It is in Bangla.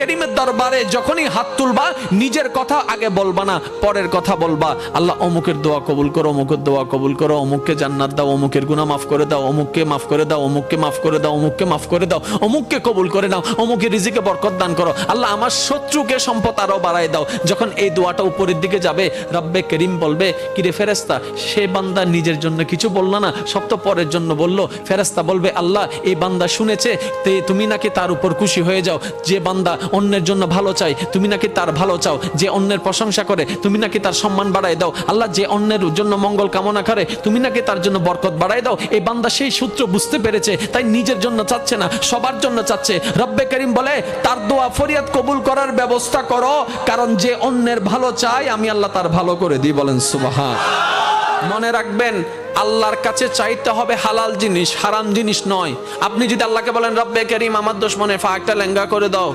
কারীমের দরবারে যখনই হাত তুলবা নিজের কথা আগে বলবা না, পরের কথা বলবা। আল্লাহ অমুকের দোয়া কবুল করো, অমুকের দোয়া কবুল করো, অমুককে জান্নাত দাও, অমুকের গুনাহ মাফ করে দাও, অমুককে মাফ করে দাও, অমুককে মাফ করে দাও, অমুককে মাফ করে দাও, অমুককে কবুল করে নাও, অমুকের রিজিকে বরকত দান করো। আল্লাহ আমার শত্রুকে সম্পদ আরো বাড়ায় দাও। যখন এই দোয়াটা উপরের দিকে যাবে, রব্বে করিম বলবে, কিরে ফেরেশতা, সে বান্দা নিজের জন্য কিছু বলল না, সব তো পরের জন্য বললো। ফেরেশতা বলবে, আল্লাহ এই বান্দা শুনেছে, তুমি নাকি তার উপর খুশি হয়ে যাও। যে বান্দা অন্যের জন্য ভালো চাই, তুমি নাকি তার ভালো চাও। যে অন্যের প্রশংসা করে, তুমি নাকি তার সম্মান বাড়ায় দাও। আল্লাহ যে অন্যের জন্য মঙ্গল কামনা করে, তুমি নাকি তার জন্য বরকত বাড়ায় দাও। এই বান্দা সেই সূত্র বুঝতে পেরেছে, তাই নিজের জন্য চাচ্ছে না, সবার জন্য চাচ্ছে। রব্বে করিম বলে, তার দোয়া ফরিয়াদ কবুল করার ব্যবস্থা করো, কারণ যে অন্যের ভালো চায় আমি আল্লাহ তার ভালো করে দিই। বলেন সুবহান। মনে রাখবেন, আল্লাহর কাছে চাইতে হবে হালাল জিনিস, হারাম জিনিস নয়। আপনি যদি আল্লাহকে বলেন, রব্বে করিম আমার দুশমনের ফাঁকটা লেঙ্গা করে দাও,